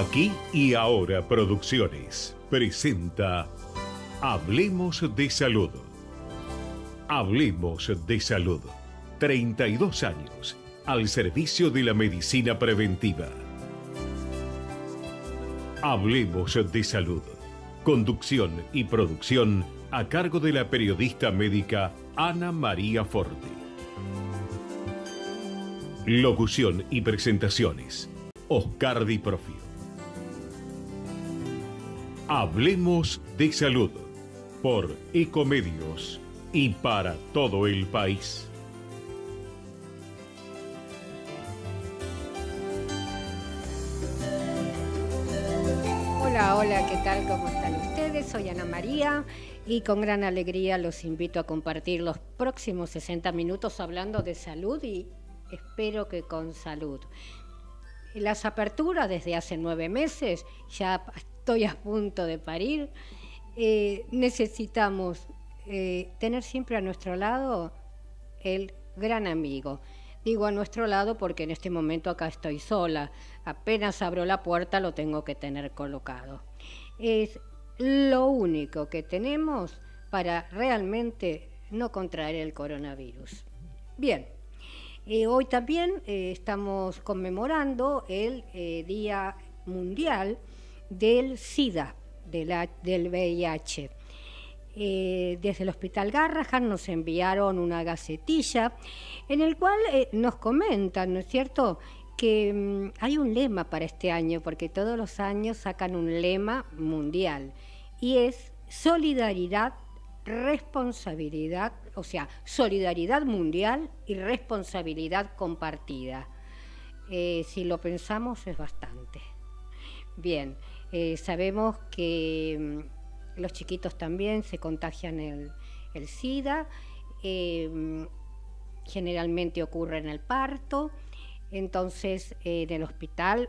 Aquí y Ahora Producciones presenta Hablemos de Salud. Hablemos de Salud. 32 años al servicio de la medicina preventiva. Hablemos de Salud. Conducción y producción a cargo de la periodista médica Ana María Forte. Locución y presentaciones: Oscar Di Profio. Hablemos de Salud por Ecomedios y para todo el país. Hola, ¿qué tal? ¿Cómo están ustedes? Soy Ana María y con gran alegría los invito a compartir los próximos 60 minutos hablando de salud y espero que con salud. Las aperturas desde hace 9 meses, ya estoy a punto de parir, necesitamos tener siempre a nuestro lado el gran amigo. Digo a nuestro lado porque en este momento acá estoy sola. Apenas abro la puerta lo tengo que tener colocado. Es lo único que tenemos para realmente no contraer el coronavirus. Bien, hoy también estamos conmemorando el Día Mundial del SIDA, del VIH. Desde el Hospital Garrahan nos enviaron una gacetilla en el cual nos comentan, ¿no es cierto?, que hay un lema para este año, porque todos los años sacan un lema mundial, y es solidaridad, responsabilidad, o sea, solidaridad mundial y responsabilidad compartida. Si lo pensamos es bastante. Bien, sabemos que los chiquitos también se contagian el SIDA, generalmente ocurre en el parto, entonces en el hospital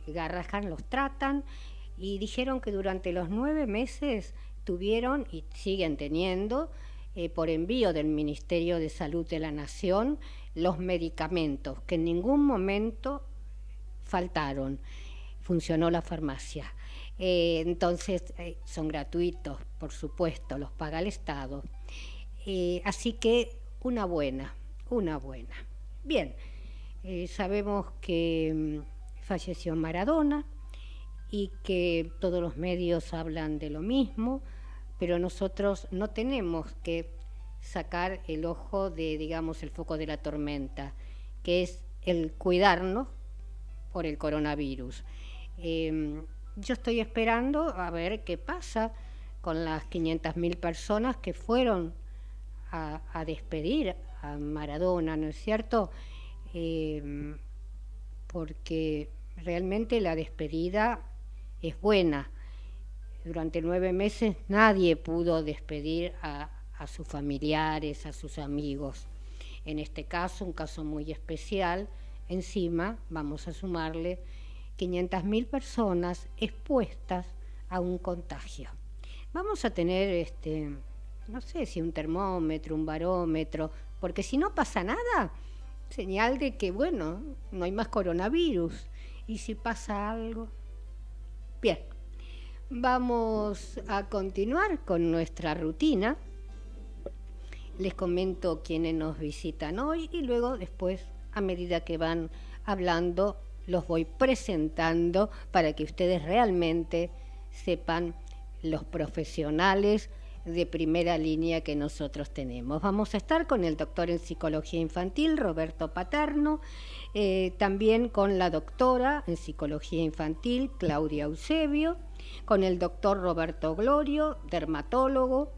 Garrahan los tratan y dijeron que durante los 9 meses tuvieron y siguen teniendo, por envío del Ministerio de Salud de la Nación, los medicamentos que en ningún momento faltaron. Funcionó la farmacia. Entonces son gratuitos, por supuesto, los paga el Estado. Así que una buena. Bien, sabemos que falleció Maradona y que todos los medios hablan de lo mismo, pero nosotros no tenemos que sacar el ojo de, digamos, el foco de la tormenta, que es el cuidarnos por el coronavirus. Yo estoy esperando a ver qué pasa con las 500.000 personas que fueron a despedir a Maradona, ¿no es cierto? Porque realmente la despedida es buena. Durante 9 meses nadie pudo despedir a sus familiares, a sus amigos. En este caso, un caso muy especial, encima vamos a sumarle 500.000 personas expuestas a un contagio. Vamos a tener, no sé si un termómetro, un barómetro, porque si no pasa nada, señal de que, bueno, no hay más coronavirus. ¿Y si pasa algo? Bien, vamos a continuar con nuestra rutina. Les comento quiénes nos visitan hoy y luego después, a medida que van hablando, los voy presentando para que ustedes realmente sepan los profesionales de primera línea que nosotros tenemos. Vamos a estar con el doctor en psicología infantil, Roberto Paterno, también con la doctora en psicología infantil, Claudia Eusebio, con el doctor Roberto Glorio, dermatólogo,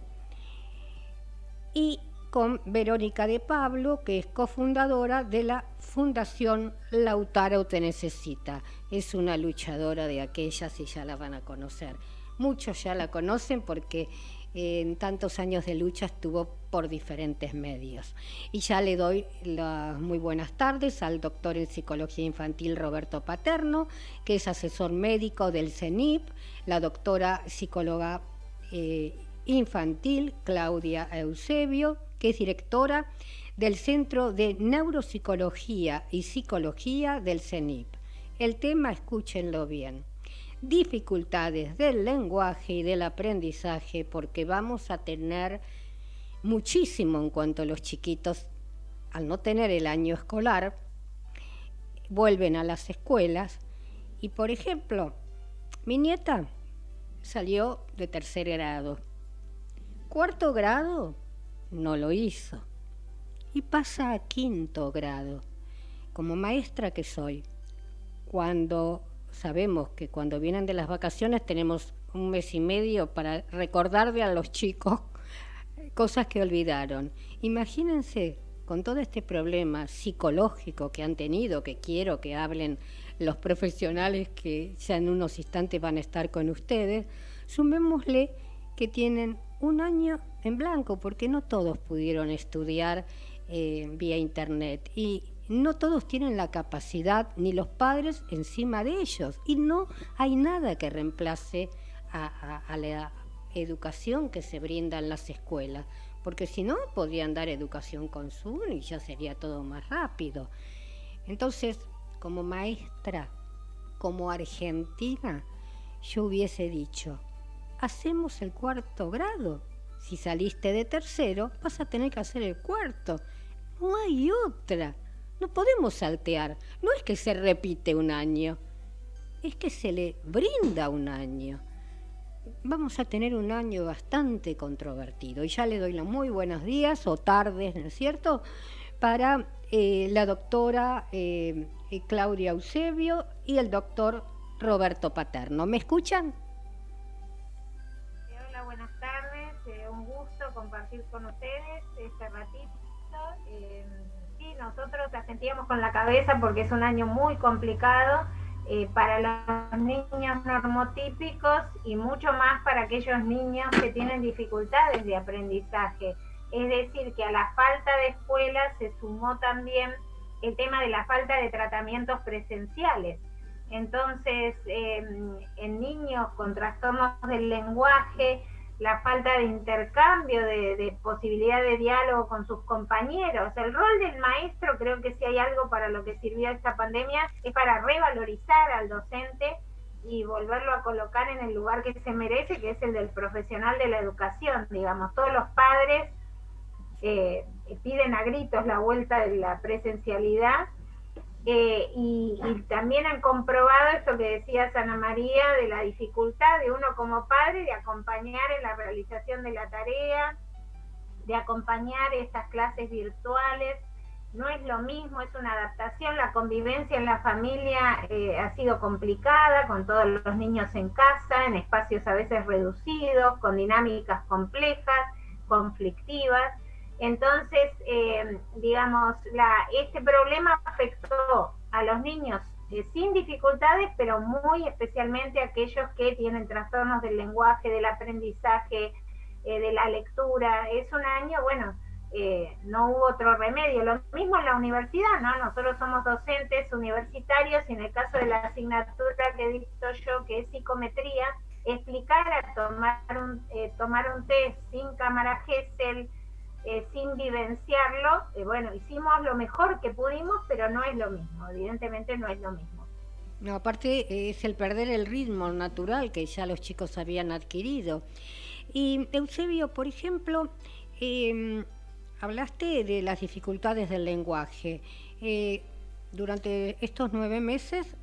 y con Verónica de Pablo, que es cofundadora de la Fundación Lautaro Te Necesita. Es una luchadora de aquellas y ya la van a conocer. Muchos ya la conocen porque en tantos años de lucha estuvo por diferentes medios. Y ya le doy las muy buenas tardes al doctor en psicología infantil Roberto Paterno, que es asesor médico del CENIP, la doctora psicóloga infantil Claudia Eusebio, que es directora del Centro de Neuropsicología y Psicología del CENIP. El tema, escúchenlo bien, dificultades del lenguaje y del aprendizaje, porque vamos a tener muchísimo en cuanto a los chiquitos, al no tener el año escolar, vuelven a las escuelas y, por ejemplo, mi nieta salió de 3er grado. 4º grado no lo hizo y pasa a 5º grado. Como maestra que soy, cuando sabemos que cuando vienen de las vacaciones tenemos 1 mes y medio para recordarle a los chicos cosas que olvidaron. Imagínense con todo este problema psicológico que han tenido, que quiero que hablen los profesionales que ya en unos instantes van a estar con ustedes, sumémosle que tienen 1 año en blanco, porque no todos pudieron estudiar vía internet y no todos tienen la capacidad, ni los padres encima de ellos, y no hay nada que reemplace a la educación que se brinda en las escuelas, porque si no podrían dar educación con Zoom y ya sería todo más rápido. Entonces, como maestra, como argentina, yo hubiese dicho, hacemos el 4º grado. Si saliste de 3º, vas a tener que hacer el 4º. No hay otra. No podemos saltear. No es que se repite 1 año, es que se le brinda 1 año. Vamos a tener 1 año bastante controvertido. Y ya le doy los muy buenos días o tardes, ¿no es cierto?, para la doctora Claudia Eusebio y el doctor Roberto Paterno. ¿Me escuchan? Hola, buenas tardes. Un gusto compartir con ustedes este ratito. Sí, nosotros la sentíamos con la cabeza porque es un año muy complicado para los niños normotípicos y mucho más para aquellos niños que tienen dificultades de aprendizaje. Es decir, que a la falta de escuelas se sumó también el tema de la falta de tratamientos presenciales. Entonces, en niños con trastornos del lenguaje, la falta de intercambio, de posibilidad de diálogo con sus compañeros. El rol del maestro, creo que si hay algo para lo que sirvió esta pandemia, es para revalorizar al docente y volverlo a colocar en el lugar que se merece, que es el del profesional de la educación. Digamos, todos los padres piden a gritos la vuelta de la presencialidad, y también han comprobado esto que decía Ana María, de la dificultad de uno como padre de acompañar en la realización de la tarea, de acompañar estas clases virtuales. No es lo mismo, es una adaptación. La convivencia en la familia ha sido complicada, con todos los niños en casa, en espacios a veces reducidos, con dinámicas complejas, conflictivas. Entonces, digamos, este problema afectó a los niños sin dificultades, pero muy especialmente a aquellos que tienen trastornos del lenguaje, del aprendizaje, de la lectura. Es un año, bueno, no hubo otro remedio. Lo mismo en la universidad, ¿no? Nosotros somos docentes universitarios y en el caso de la asignatura que he visto yo, que es psicometría, explicar a tomar un test sin cámara Gesell, sin vivenciarlo, bueno, hicimos lo mejor que pudimos, pero no es lo mismo, evidentemente no es lo mismo. No, aparte es el perder el ritmo natural que ya los chicos habían adquirido. Y Eusebio, por ejemplo, hablaste de las dificultades del lenguaje. Durante estos 9 meses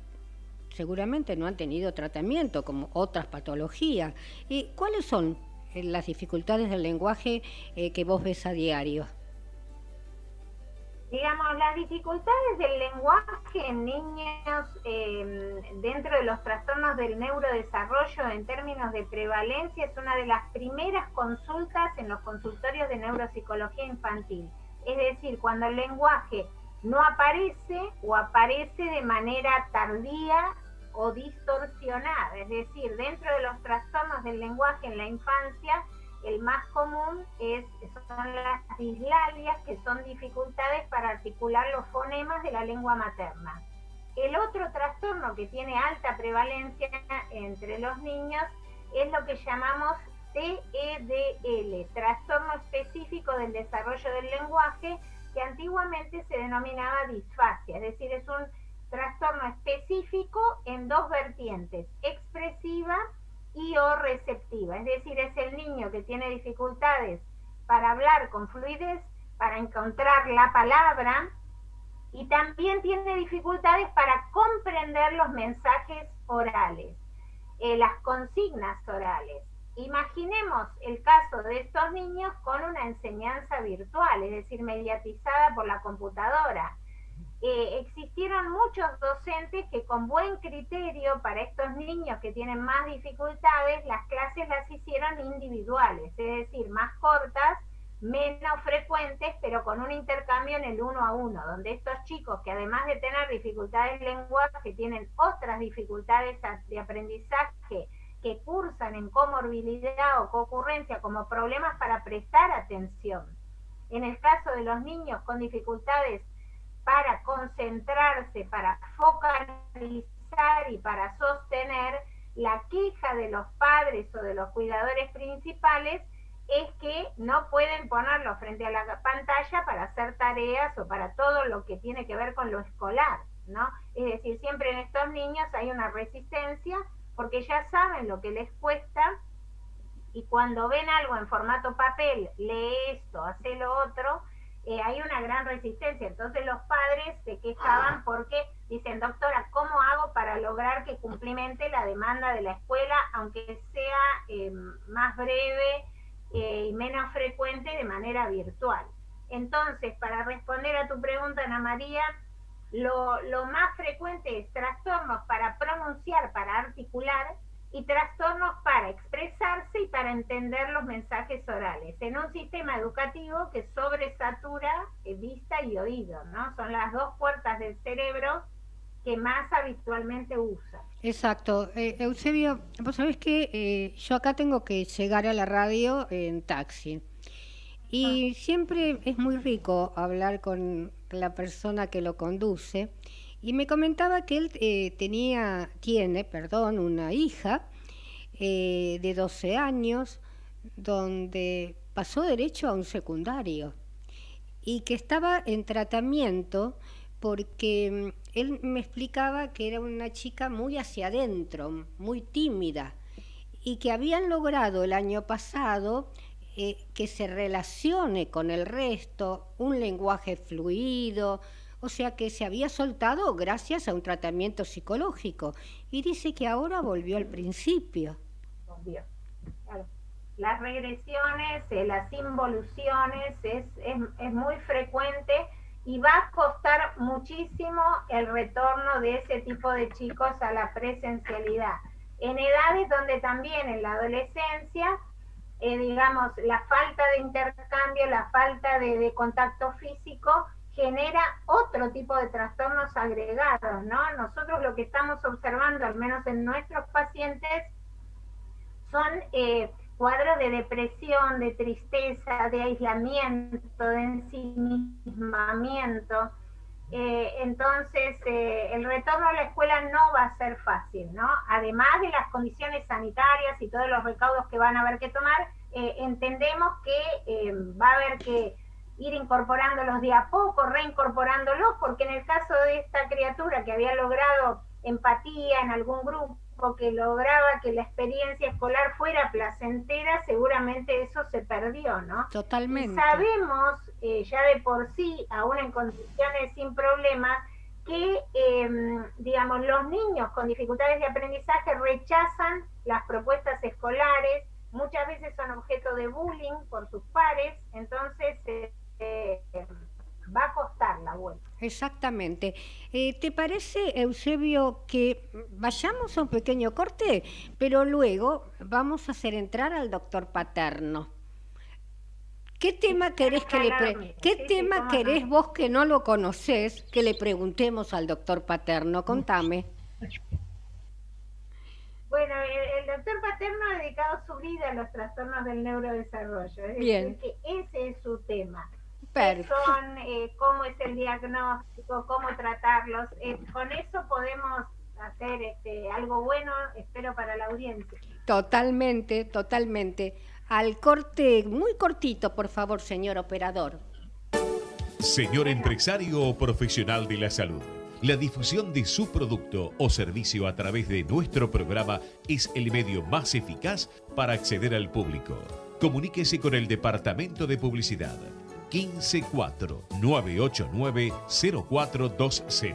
seguramente no han tenido tratamiento como otras patologías. ¿Cuáles son las dificultades del lenguaje que vos ves a diario? Digamos, las dificultades del lenguaje en niños dentro de los trastornos del neurodesarrollo en términos de prevalencia es una de las primeras consultas en los consultorios de neuropsicología infantil. Es decir, cuando el lenguaje no aparece o aparece de manera tardía o distorsionada, es decir, dentro de los trastornos del lenguaje en la infancia, el más común son las dislalias, que son dificultades para articular los fonemas de la lengua materna. El otro trastorno que tiene alta prevalencia entre los niños es lo que llamamos TEDL, trastorno específico del desarrollo del lenguaje, que antiguamente se denominaba disfasia, es decir, es un trastorno específico en dos vertientes, expresiva y o receptiva. Es decir, es el niño que tiene dificultades para hablar con fluidez, para encontrar la palabra, y también tiene dificultades para comprender los mensajes orales, las consignas orales. Imaginemos el caso de estos niños con una enseñanza virtual, es decir, mediatizada por la computadora. Existieron muchos docentes que con buen criterio para estos niños que tienen más dificultades, las clases las hicieron individuales, es decir, más cortas, menos frecuentes, pero con un intercambio en el 1 a 1, donde estos chicos que además de tener dificultades de lenguaje, tienen otras dificultades de aprendizaje que cursan en comorbilidad o concurrencia como problemas para prestar atención. En el caso de los niños con dificultades para concentrarse, para focalizar y para sostener, la queja de los padres o de los cuidadores principales es que no pueden ponerlo frente a la pantalla para hacer tareas o para todo lo que tiene que ver con lo escolar, ¿no? Es decir, siempre en estos niños hay una resistencia porque ya saben lo que les cuesta, y cuando ven algo en formato papel, lee esto, hace lo otro, hay una gran resistencia. Entonces los padres se quejaban porque dicen, doctora, ¿cómo hago para lograr que cumplimente la demanda de la escuela, aunque sea más breve y menos frecuente de manera virtual? Entonces, para responder a tu pregunta, Ana María, lo más frecuente es trastornos para pronunciar, para articular, y trastornos para expresarse y para entender los mensajes orales, en un sistema educativo que sobresatura vista y oído, ¿no? Son las dos puertas del cerebro que más habitualmente usa. Exacto. Eusebio, vos sabés que yo acá tengo que llegar a la radio en taxi. Y siempre es muy rico hablar con la persona que lo conduce. Y me comentaba que él tiene, una hija de 12 años, donde pasó derecho a un secundario y que estaba en tratamiento porque él me explicaba que era una chica muy hacia adentro, muy tímida, y que habían logrado el año pasado que se relacione con el resto, un lenguaje fluido, o sea que se había soltado gracias a un tratamiento psicológico, y dice que ahora volvió al principio. Volvió, claro. Las regresiones, las involuciones es muy frecuente, y va a costar muchísimo el retorno de ese tipo de chicos a la presencialidad. En edades donde también en la adolescencia, digamos, la falta de intercambio, la falta de contacto físico genera otro tipo de trastornos agregados, ¿no? Nosotros lo que estamos observando, al menos en nuestros pacientes, son cuadros de depresión, de tristeza, de aislamiento, de ensimismamiento. Entonces, el retorno a la escuela no va a ser fácil, ¿no? Además de las condiciones sanitarias y todos los recaudos que van a haber que tomar, entendemos que va a haber que ir incorporándolos de a poco, reincorporándolos, porque en el caso de esta criatura que había logrado empatía en algún grupo, que lograba que la experiencia escolar fuera placentera, seguramente eso se perdió, ¿no? Totalmente. Y sabemos ya de por sí, aún en condiciones sin problemas, que digamos, los niños con dificultades de aprendizaje rechazan las propuestas escolares, muchas veces son objeto de bullying por sus pares, entonces va a costar la vuelta. Exactamente. ¿Te parece, Eusebio, que vayamos a un pequeño corte, pero luego vamos a hacer entrar al doctor Paterno? ¿Qué tema querés querés vos, que no lo conocés, que le preguntemos al doctor Paterno? Contame. Bueno, el doctor Paterno ha dedicado su vida a los trastornos del neurodesarrollo, es Bien. decir, que ese es su tema. Perfecto. Son, cómo es el diagnóstico, cómo tratarlos. Con eso podemos hacer algo bueno, espero, para la audiencia. Totalmente, totalmente. Al corte, muy cortito, por favor, señor operador. Señor empresario o profesional de la salud, La difusión de su producto o servicio a través de nuestro programa es el medio más eficaz para acceder al público. Comuníquese con el Departamento de Publicidad 154-989-0420.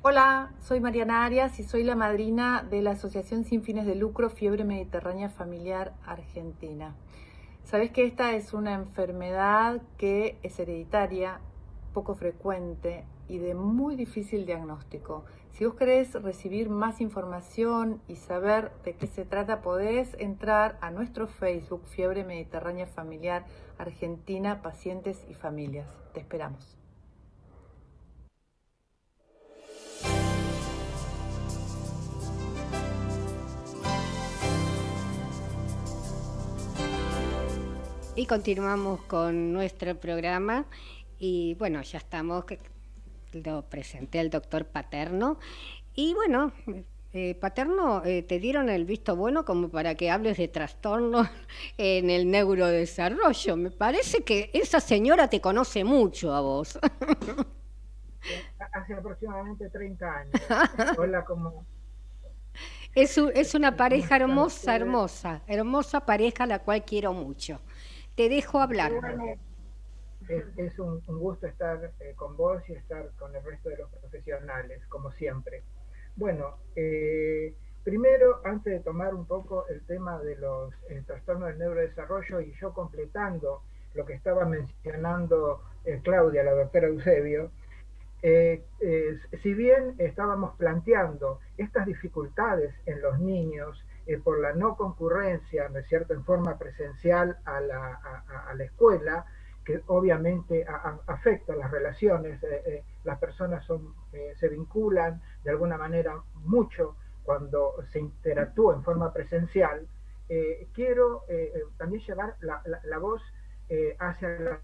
Hola, soy Mariana Arias y soy la madrina de la Asociación Sin Fines de Lucro Fiebre Mediterránea Familiar Argentina. Sabés que esta es una enfermedad que es hereditaria, poco frecuente y de muy difícil diagnóstico. Si vos querés recibir más información y saber de qué se trata, podés entrar a nuestro Facebook Fiebre Mediterránea Familiar Argentina, Pacientes y Familias. Te esperamos. Y continuamos con nuestro programa y bueno, ya estamos, lo presenté al doctor Paterno y bueno, Paterno, te dieron el visto bueno como para que hables de trastornos en el neurodesarrollo. Me parece que esa señora te conoce mucho a vos. Hace aproximadamente 30 años. Hola, como... Es una pareja hermosa pareja, la cual quiero mucho. Te dejo hablar. Es un gusto estar con vos y estar con el resto de los profesionales, como siempre. Bueno, primero, antes de tomar un poco el tema de los trastornos del neurodesarrollo y yo completando lo que estaba mencionando Claudia, la doctora Eusebio, si bien estábamos planteando estas dificultades en los niños por la no concurrencia, ¿no es cierto?, en forma presencial a la escuela, que obviamente afecta las relaciones, las personas se vinculan de alguna manera mucho cuando se interactúa en forma presencial, quiero también llevar la voz hacia la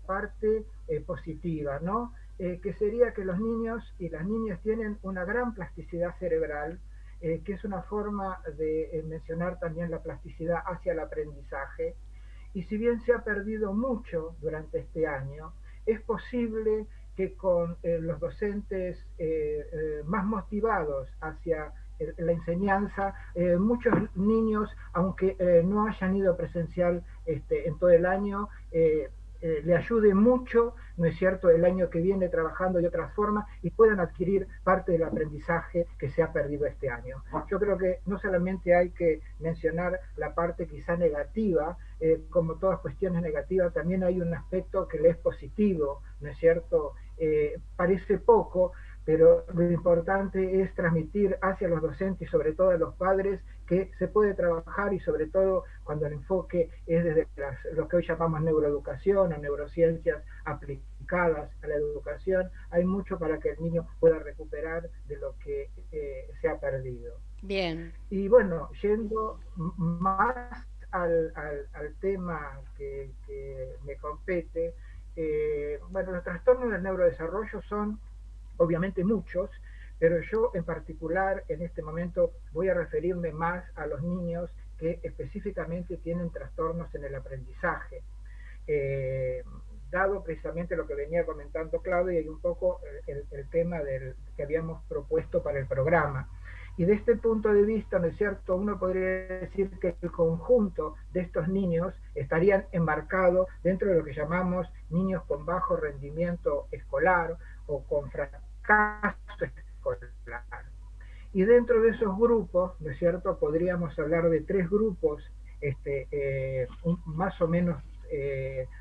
parte positiva, ¿no? Que sería que los niños y las niñas tienen una gran plasticidad cerebral, que es una forma de mencionar también la plasticidad hacia el aprendizaje. Y si bien se ha perdido mucho durante este año, es posible que con los docentes más motivados hacia la enseñanza, muchos niños, aunque no hayan ido presencial en todo el año, le ayude mucho, ¿no es cierto?, el año que viene trabajando de otras formas y puedan adquirir parte del aprendizaje que se ha perdido este año. Yo creo que no solamente hay que mencionar la parte quizá negativa, como todas cuestiones negativas, también hay un aspecto que le es positivo, ¿no es cierto? Parece poco, pero lo importante es transmitir hacia los docentes y sobre todo a los padres que se puede trabajar y sobre todo cuando el enfoque es desde lo que hoy llamamos neuroeducación o neurociencias aplicadas a la educación, hay mucho para que el niño pueda recuperar de lo que se ha perdido. Bien. Y bueno, yendo más al tema que me compete, bueno, los trastornos del neurodesarrollo son obviamente muchos, pero yo en particular en este momento voy a referirme más a los niños que específicamente tienen trastornos en el aprendizaje, dado precisamente lo que venía comentando Claudia y un poco el tema que habíamos propuesto para el programa. Y de este punto de vista, ¿no es cierto?, uno podría decir que el conjunto de estos niños estarían enmarcados dentro de lo que llamamos niños con bajo rendimiento escolar o con fracaso escolar. Y dentro de esos grupos, ¿no es cierto?, podríamos hablar de tres grupos más o menos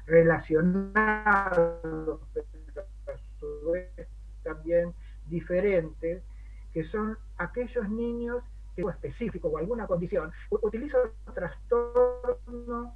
relacionados, pero a su vez también diferentes, que son aquellos niños que o específico o alguna condición utilizan trastorno,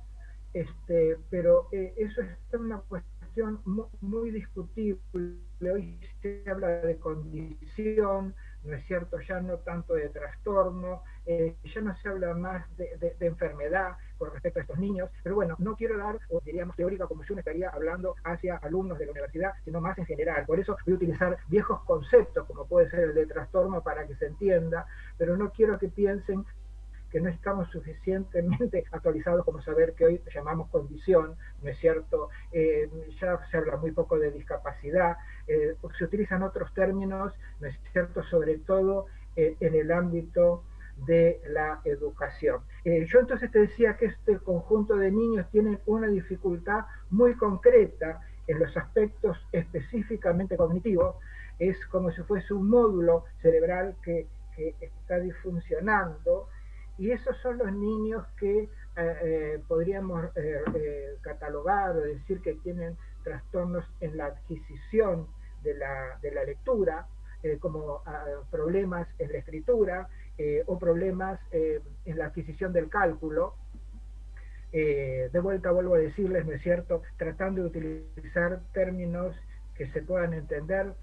pero eso es una cuestión muy discutible. Hoy se habla de condición, ¿no es cierto?, ya no tanto de trastorno, ya no se habla más de enfermedad con respecto a estos niños, pero bueno, no quiero dar, o diríamos teórica, como si uno estaría hablando hacia alumnos de la universidad, sino más en general. Por eso voy a utilizar viejos conceptos, como puede ser el de trastorno, para que se entienda, pero no quiero que piensen que no estamos suficientemente actualizados como saber que hoy llamamos condición, ¿no es cierto? Ya se habla muy poco de discapacidad, se utilizan otros términos, ¿no es cierto?, sobre todo en el ámbito de la educación. Yo entonces te decía que este conjunto de niños tienen una dificultad muy concreta en los aspectos específicamente cognitivos, es como si fuese un módulo cerebral que está disfuncionando, y esos son los niños que podríamos catalogar o decir que tienen trastornos en la adquisición de la lectura, como problemas en la escritura, o problemas en la adquisición del cálculo. De vuelta vuelvo a decirles, ¿no es cierto?, tratando de utilizar términos que se puedan entender.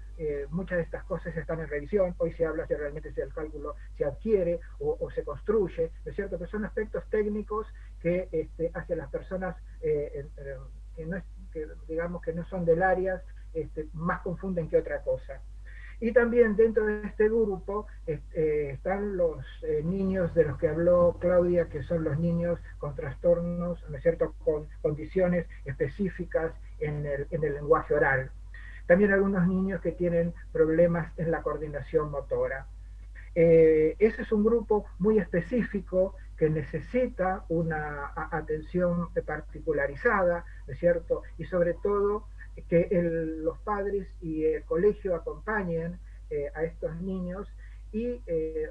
Muchas de estas cosas están en revisión. Hoy se habla si realmente si el cálculo se adquiere o se construye, ¿no es cierto?, pero son aspectos técnicos que hacia las personas que digamos que no son del área más confunden que otra cosa. Y también dentro de este grupo están los niños de los que habló Claudia, que son los niños con trastornos, ¿no es cierto?, con condiciones específicas en el lenguaje oral. También algunos niños que tienen problemas en la coordinación motora. Ese es un grupo muy específico que necesita una atención particularizada, ¿no es cierto?, y sobre todo que los padres y el colegio acompañen a estos niños y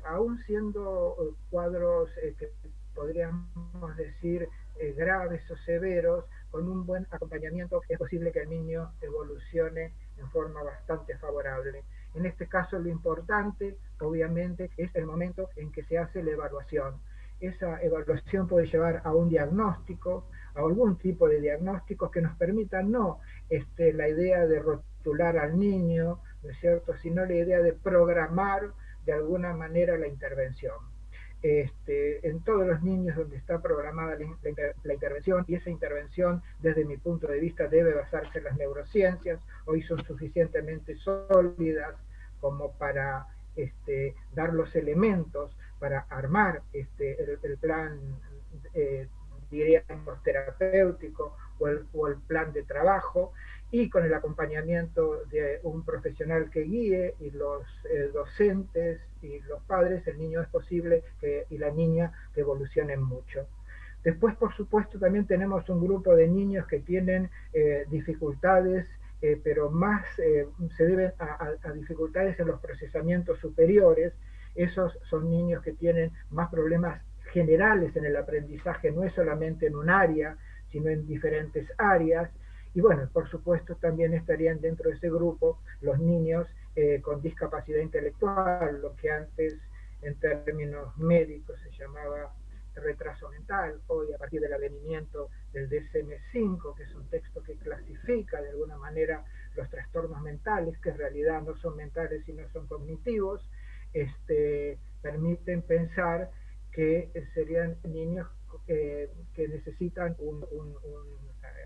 aún siendo cuadros que podríamos decir graves o severos, con un buen acompañamiento es posible que el niño evolucione en forma bastante favorable. En este caso lo importante, obviamente, es el momento en que se hace la evaluación. Esa evaluación puede llevar a un diagnóstico, a algún tipo de diagnósticos que nos permitan no la idea de rotular al niño, ¿no es cierto?, sino la idea de programar de alguna manera la intervención. En todos los niños donde está programada la intervención, y esa intervención desde mi punto de vista debe basarse en las neurociencias, hoy son suficientemente sólidas como para dar los elementos para armar el plan, diríamos, terapéutico o el plan de trabajo, y con el acompañamiento de un profesional que guíe y los docentes y los padres, el niño es posible y la niña que evolucionen mucho. Después, por supuesto, también tenemos un grupo de niños que tienen dificultades, pero más se deben a dificultades en los procesamientos superiores. Esos son niños que tienen más problemas generales en el aprendizaje, no es solamente en un área, sino en diferentes áreas. Y bueno, por supuesto también estarían dentro de ese grupo los niños con discapacidad intelectual, lo que antes en términos médicos se llamaba retraso mental. Hoy, a partir del advenimiento del DSM-5, que es un texto que clasifica de alguna manera los trastornos mentales, que en realidad no son mentales sino son cognitivos, permiten pensar que serían niños que necesitan un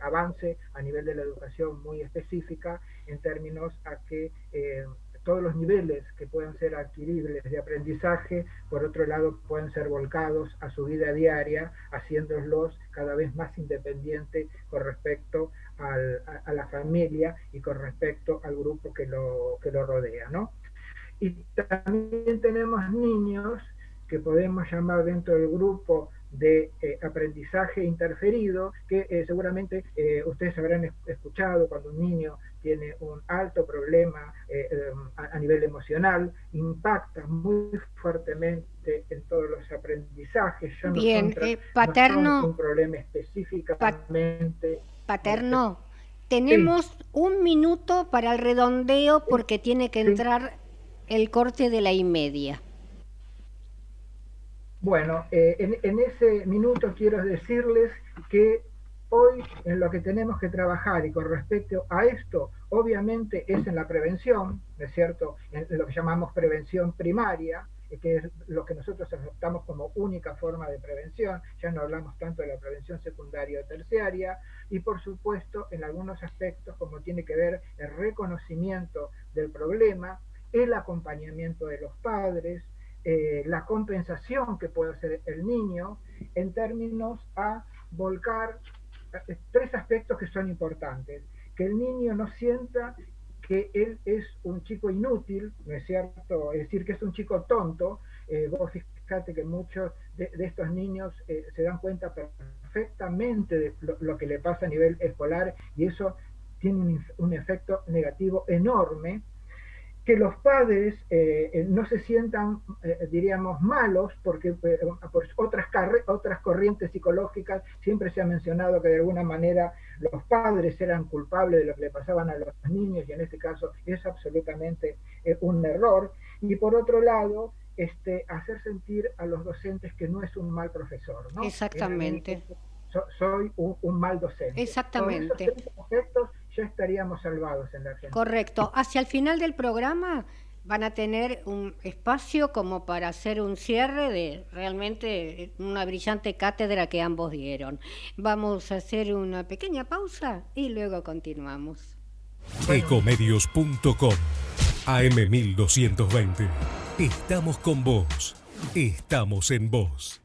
avance a nivel de la educación muy específica, en términos a que todos los niveles que puedan ser adquiribles de aprendizaje, por otro lado, pueden ser volcados a su vida diaria, haciéndolos cada vez más independientes con respecto a la familia y con respecto al grupo que lo rodea, ¿no? Y también tenemos niños que podemos llamar dentro del grupo de aprendizaje interferido, que seguramente ustedes habrán escuchado cuando un niño tiene un alto problema a nivel emocional, impacta muy fuertemente en todos los aprendizajes. Ya Bien, no Paterno, no son un problema específicamente. Paterno, tenemos Sí. 1 minuto para el redondeo porque tiene que entrar el corte de la 1:30. Bueno, en ese minuto quiero decirles que hoy en lo que tenemos que trabajar y con respecto a esto, obviamente es en la prevención, ¿no es cierto?, en lo que llamamos prevención primaria, que es lo que nosotros aceptamos como única forma de prevención. Ya no hablamos tanto de la prevención secundaria o terciaria, y por supuesto en algunos aspectos como tiene que ver el reconocimiento del problema, el acompañamiento de los padres, la compensación que puede hacer el niño en términos a volcar tres aspectos que son importantes. Que el niño no sienta que él es un chico inútil, ¿no es cierto? Es decir, que es un chico tonto. Vos fíjate que muchos de estos niños se dan cuenta perfectamente de lo que le pasa a nivel escolar, y eso tiene un efecto negativo enorme. Que los padres no se sientan, diríamos, malos, porque por otras corrientes psicológicas siempre se ha mencionado que de alguna manera los padres eran culpables de lo que le pasaban a los niños, y en este caso es absolutamente un error. Y por otro lado, hacer sentir a los docentes que no es un mal profesor, ¿no? Exactamente. Soy un mal docente. Exactamente. Con esos tres aspectos ya estaríamos salvados en la Argentina. Correcto. Hacia el final del programa van a tener un espacio como para hacer un cierre de realmente una brillante cátedra que ambos dieron. Vamos a hacer una pequeña pausa y luego continuamos. Ecomedios.com AM1220. Estamos con vos. Estamos en vos.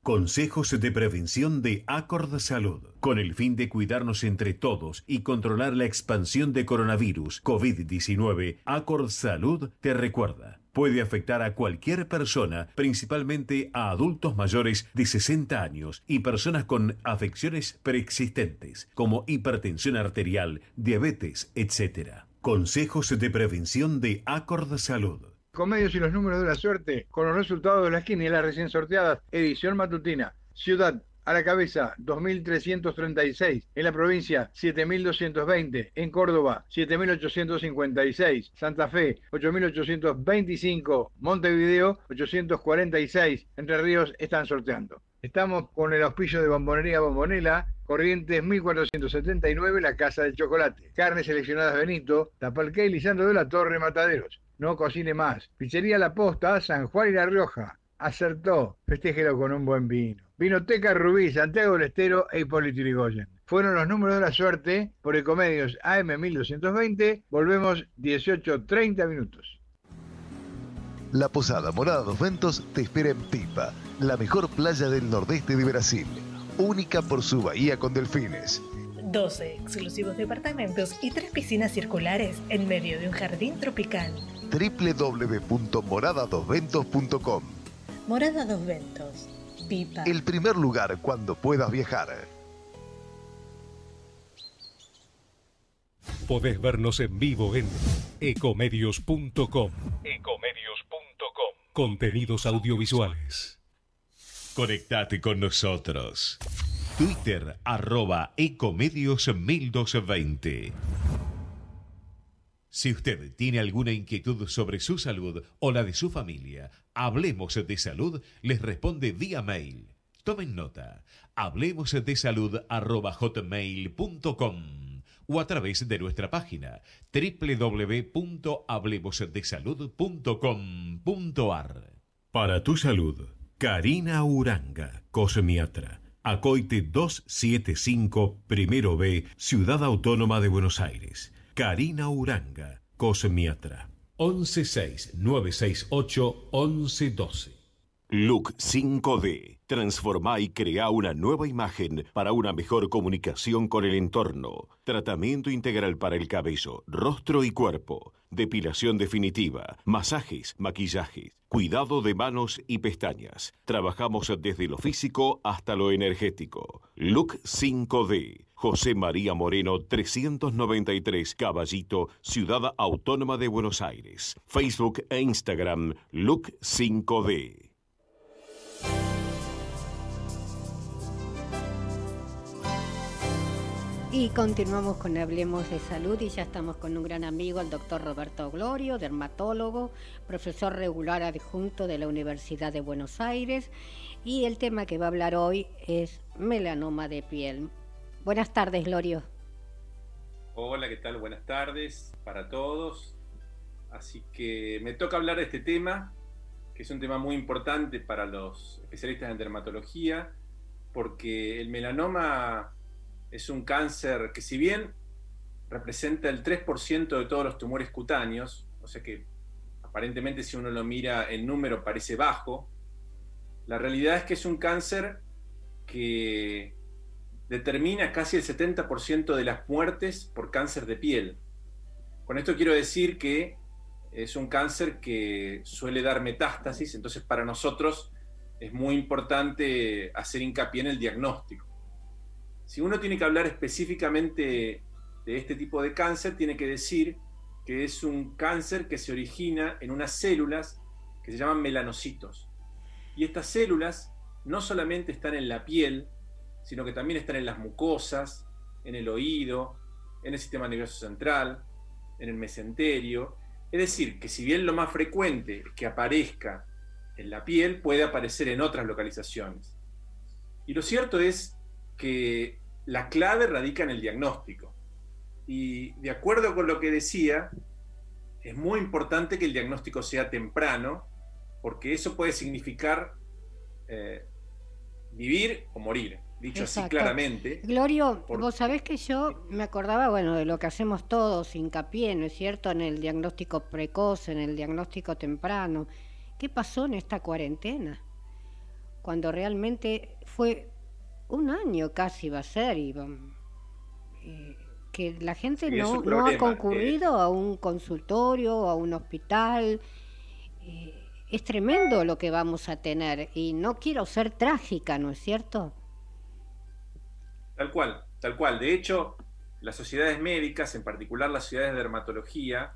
Consejos de prevención de Acord Salud. Con el fin de cuidarnos entre todos y controlar la expansión de coronavirus COVID-19, Acord Salud te recuerda: puede afectar a cualquier persona, principalmente a adultos mayores de 60 años y personas con afecciones preexistentes, como hipertensión arterial, diabetes, etc. Consejos de prevención de Acord Salud. Ecomedios y los números de la suerte, con los resultados de las quinielas recién sorteadas, edición matutina. Ciudad a la cabeza, 2.336. En la provincia, 7.220. En Córdoba, 7.856. Santa Fe, 8.825. Montevideo, 846. Entre Ríos están sorteando. Estamos con el auspicio de Bombonería Bombonela, Corrientes 1479, la Casa del Chocolate. Carnes seleccionadas Benito, Tapalqué y Lisandro de la Torre, Mataderos. No cocine más. Pizzería La Posta, San Juan y La Rioja. Acertó. Festéjelo con un buen vino. Vinoteca Rubí, Santiago del Estero e Hipólito Yrigoyen. Fueron los números de la suerte por Ecomedios AM 1220. Volvemos 18:30 minutos. La Posada Morada dos Ventos te espera en Pipa, la mejor playa del nordeste de Brasil. Única por su bahía con delfines. 12 exclusivos departamentos y 3 piscinas circulares en medio de un jardín tropical. www.moradadosventos.com. Morada Dos Ventos, Pipa. El primer lugar cuando puedas viajar. Podés vernos en vivo en ecomedios.com. Contenidos audiovisuales. Conectate con nosotros. Twitter, @ecomedios1220. Si usted tiene alguna inquietud sobre su salud o la de su familia, Hablemos de Salud les responde vía mail. Tomen nota: hablemosdesalud@hotmail.com o a través de nuestra página www.hablemosdesalud.com.ar. Para tu salud, Karina Uranga, cosmiatra. Acoite 275, Primero B, Ciudad Autónoma de Buenos Aires. Karina Uranga, cosmiatra. 116-968-1112. Look 5D. Transformá y crea una nueva imagen para una mejor comunicación con el entorno. Tratamiento integral para el cabello, rostro y cuerpo. Depilación definitiva, masajes, maquillajes, cuidado de manos y pestañas. Trabajamos desde lo físico hasta lo energético. Look 5D. José María Moreno 393, Caballito, Ciudad Autónoma de Buenos Aires. Facebook e Instagram, Look 5D. Y continuamos con Hablemos de Salud y ya estamos con un gran amigo, el doctor Roberto Glorio, dermatólogo, profesor regular adjunto de la Universidad de Buenos Aires, y el tema que va a hablar hoy es melanoma de piel. Buenas tardes, Glorio. Hola, ¿qué tal? Buenas tardes para todos. Así que me toca hablar de este tema, que es un tema muy importante para los especialistas en dermatología, porque el melanoma es un cáncer que, si bien representa el 3% de todos los tumores cutáneos, o sea que aparentemente si uno lo mira en número parece bajo, la realidad es que es un cáncer que determina casi el 70% de las muertes por cáncer de piel. Con esto quiero decir que es un cáncer que suele dar metástasis, entonces para nosotros es muy importante hacer hincapié en el diagnóstico. Si uno tiene que hablar específicamente de este tipo de cáncer, tiene que decir que es un cáncer que se origina en unas células que se llaman melanocitos. Y estas células no solamente están en la piel, sino que también están en las mucosas, en el oído, en el sistema nervioso central, en el mesenterio. Es decir, que si bien lo más frecuente es que aparezca en la piel, puede aparecer en otras localizaciones. Y lo cierto es que la clave radica en el diagnóstico. Y de acuerdo con lo que decía, es muy importante que el diagnóstico sea temprano, porque eso puede significar vivir o morir, dicho Exacto. así claramente. Glorio, vos sabés que yo me acordaba, bueno, de lo que hacemos todos, hincapié, ¿no es cierto?, en el diagnóstico precoz, en el diagnóstico temprano. ¿Qué pasó en esta cuarentena? Cuando realmente fue un año casi va a ser, que la gente no ha concurrido a un consultorio, a un hospital. Es tremendo lo que vamos a tener, y no quiero ser trágica, ¿no es cierto? Tal cual, tal cual. De hecho, las sociedades médicas, en particular las sociedades de dermatología,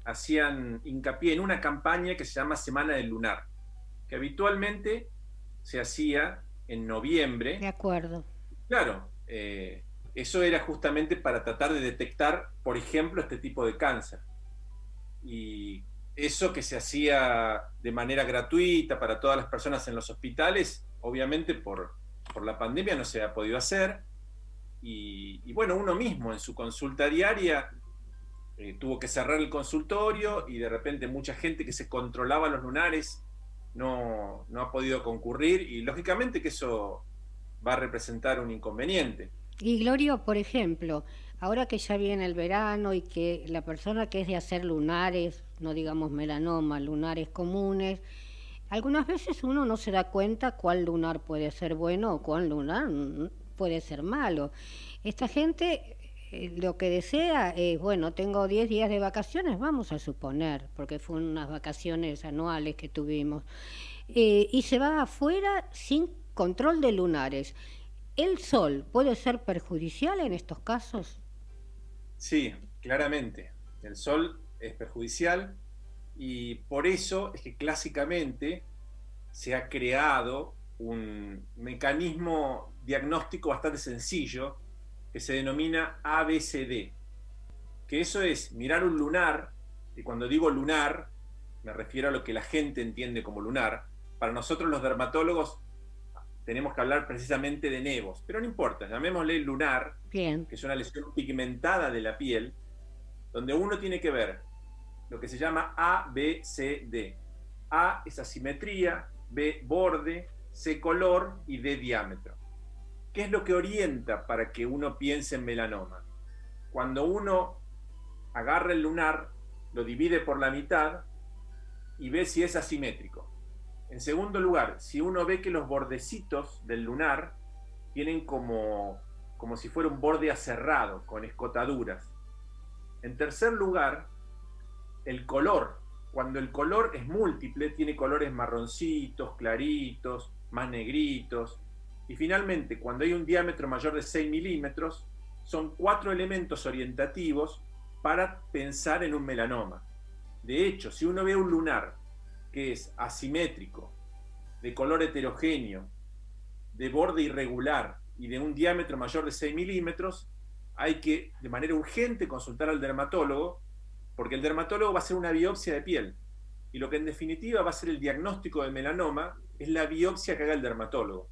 hacían hincapié en una campaña que se llama Semana del Lunar, que habitualmente se hacía en noviembre. De acuerdo. Claro, eso era justamente para tratar de detectar, por ejemplo, este tipo de cáncer. Y eso que se hacía de manera gratuita para todas las personas en los hospitales, obviamente por la pandemia no se ha podido hacer. Y bueno, uno mismo en su consulta diaria tuvo que cerrar el consultorio, y de repente mucha gente que se controlaba los lunares no ha podido concurrir, y lógicamente que eso va a representar un inconveniente. Y Glorio, por ejemplo, ahora que ya viene el verano y que la persona que es de hacer lunares, no digamos melanoma, lunares comunes, algunas veces uno no se da cuenta cuál lunar puede ser bueno o cuál lunar puede ser malo. Esta gente lo que desea es, bueno, tengo 10 días de vacaciones, vamos a suponer, porque fueron unas vacaciones anuales que tuvimos, y se va afuera sin control de lunares. ¿El sol puede ser perjudicial en estos casos? Sí, claramente. El sol es perjudicial, y por eso es que clásicamente se ha creado un mecanismo diagnóstico bastante sencillo que se denomina ABCD, que eso es mirar un lunar, y cuando digo lunar me refiero a lo que la gente entiende como lunar. Para nosotros los dermatólogos tenemos que hablar precisamente de nevos, pero no importa, llamémosle lunar. Bien. Que es una lesión pigmentada de la piel, donde uno tiene que ver lo que se llama ABCD. A es asimetría, B borde, C color y D diámetro. ¿Qué es lo que orienta para que uno piense en melanoma? Cuando uno agarra el lunar, lo divide por la mitad y ve si es asimétrico. En segundo lugar, si uno ve que los bordecitos del lunar tienen como si fuera un borde aserrado, con escotaduras. En tercer lugar, el color. Cuando el color es múltiple, tiene colores marroncitos, claritos, más negritos. Y finalmente, cuando hay un diámetro mayor de 6 milímetros, son 4 elementos orientativos para pensar en un melanoma. De hecho, si uno ve un lunar que es asimétrico, de color heterogéneo, de borde irregular y de un diámetro mayor de 6 milímetros, hay que de manera urgente consultar al dermatólogo, porque el dermatólogo va a hacer una biopsia de piel, y lo que en definitiva va a ser el diagnóstico del melanoma es la biopsia que haga el dermatólogo.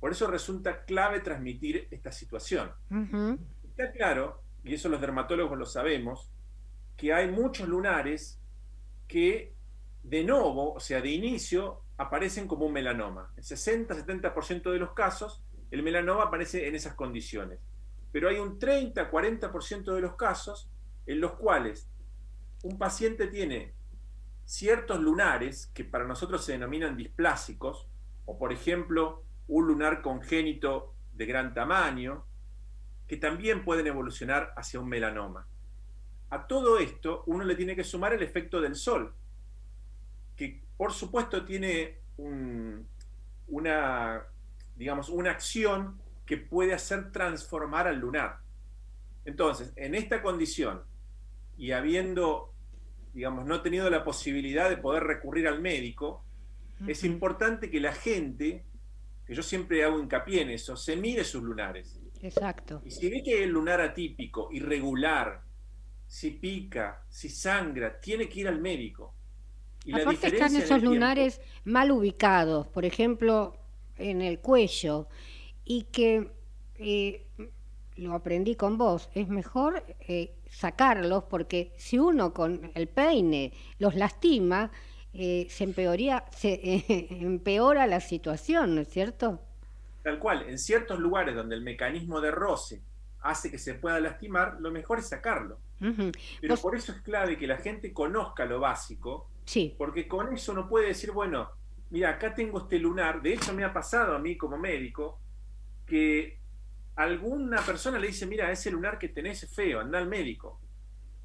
Por eso resulta clave transmitir esta situación. Está claro, y eso los dermatólogos lo sabemos, que hay muchos lunares que de novo, o sea, de inicio, aparecen como un melanoma. El 60-70% de los casos, el melanoma aparece en esas condiciones. Pero hay un 30-40% de los casos en los cuales un paciente tiene ciertos lunares que para nosotros se denominan displásicos, o por ejemplo, un lunar congénito de gran tamaño, que también pueden evolucionar hacia un melanoma. A todo esto uno le tiene que sumar el efecto del sol, que por supuesto tiene una acción que puede hacer transformar al lunar. Entonces, en esta condición, y habiendo, no tenido la posibilidad de poder recurrir al médico, es importante que la gente, que yo siempre hago hincapié en eso, se mire sus lunares. Exacto. Y si ve que el lunar atípico, irregular, si pica, si sangra, tiene que ir al médico. Y aparte están esos lunares mal ubicados, por ejemplo, en el cuello, y que lo aprendí con vos, es mejor sacarlos, porque si uno con el peine los lastima, se empeora la situación, ¿no es cierto? Tal cual, en ciertos lugares donde el mecanismo de roce hace que se pueda lastimar, lo mejor es sacarlo. Pero por eso es clave que la gente conozca lo básico, sí, porque con eso uno puede decir, bueno, mira, acá tengo este lunar. De hecho me ha pasado a mí como médico que alguna persona le dice, mira, ese lunar que tenés es feo, anda al médico.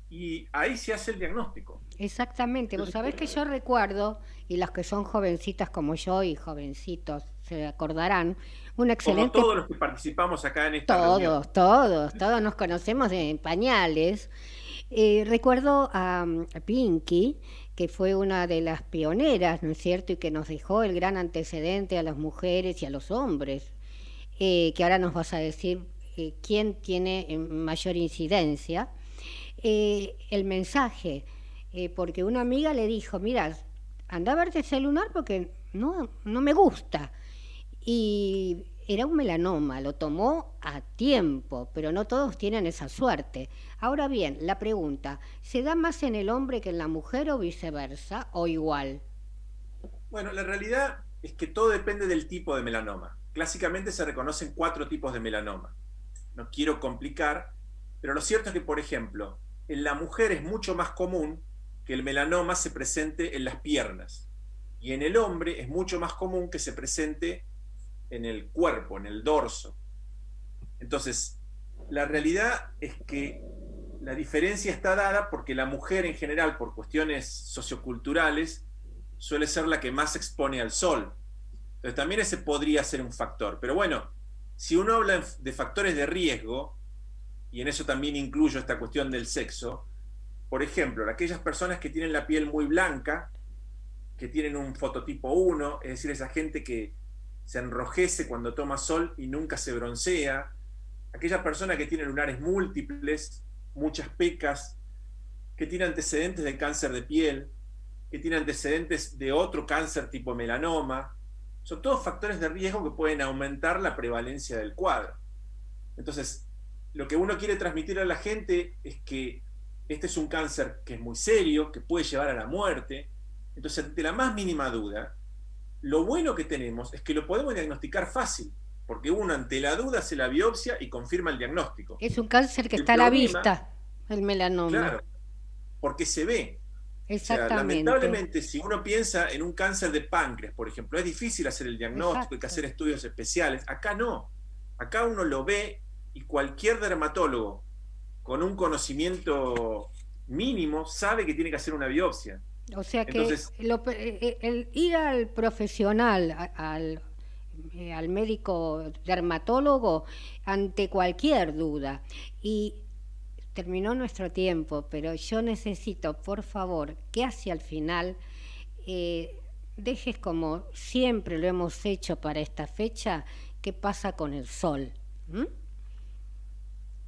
Y ahí se hace el diagnóstico. Exactamente. Vos sabés que yo recuerdo, y las que son jovencitas como yo y jovencitos se acordarán, una excelente... Como todos los que participamos acá en esta reunión. Todos nos conocemos en pañales. Recuerdo a Pinky, que fue una de las pioneras, ¿no es cierto?, y que nos dejó el gran antecedente a las mujeres y a los hombres, que ahora nos vas a decir quién tiene mayor incidencia. El mensaje, porque una amiga le dijo, mira, anda a verte ese lunar porque no me gusta. Y era un melanoma, lo tomó a tiempo, pero no todos tienen esa suerte. Ahora bien, la pregunta, ¿se da más en el hombre que en la mujer o viceversa, o igual? Bueno, la realidad es que todo depende del tipo de melanoma. Clásicamente se reconocen 4 tipos de melanoma. No quiero complicar, pero lo cierto es que, por ejemplo, en la mujer es mucho más común que el melanoma se presente en las piernas, y en el hombre es mucho más común que se presente en el cuerpo, en el dorso. Entonces, la realidad es que la diferencia está dada porque la mujer en general, por cuestiones socioculturales, suele ser la que más se expone al sol. Entonces también ese podría ser un factor. Pero bueno, si uno habla de factores de riesgo, y en eso también incluyo esta cuestión del sexo, por ejemplo, aquellas personas que tienen la piel muy blanca, que tienen un fototipo 1, es decir, esa gente que se enrojece cuando toma sol y nunca se broncea, aquellas personas que tienen lunares múltiples, muchas pecas, que tienen antecedentes de cáncer de piel, que tienen antecedentes de otro cáncer tipo melanoma, son todos factores de riesgo que pueden aumentar la prevalencia del cuadro. Entonces, lo que uno quiere transmitir a la gente es que este es un cáncer que es muy serio, que puede llevar a la muerte. Entonces, ante la más mínima duda, lo bueno que tenemos es que lo podemos diagnosticar fácil, porque uno ante la duda hace la biopsia y confirma el diagnóstico. Es un cáncer que está a la vista, el melanoma. Claro, porque se ve. Exactamente. O sea, lamentablemente, si uno piensa en un cáncer de páncreas, por ejemplo, es difícil hacer el diagnóstico, Exacto. hay que hacer estudios especiales. Acá no. Acá uno lo ve y cualquier dermatólogo con un conocimiento mínimo sabe que tiene que hacer una biopsia. O sea que entonces, el ir al profesional, al médico dermatólogo, ante cualquier duda. Y terminó nuestro tiempo, pero yo necesito, por favor, que hacia el final dejes, como siempre lo hemos hecho para esta fecha, qué pasa con el sol.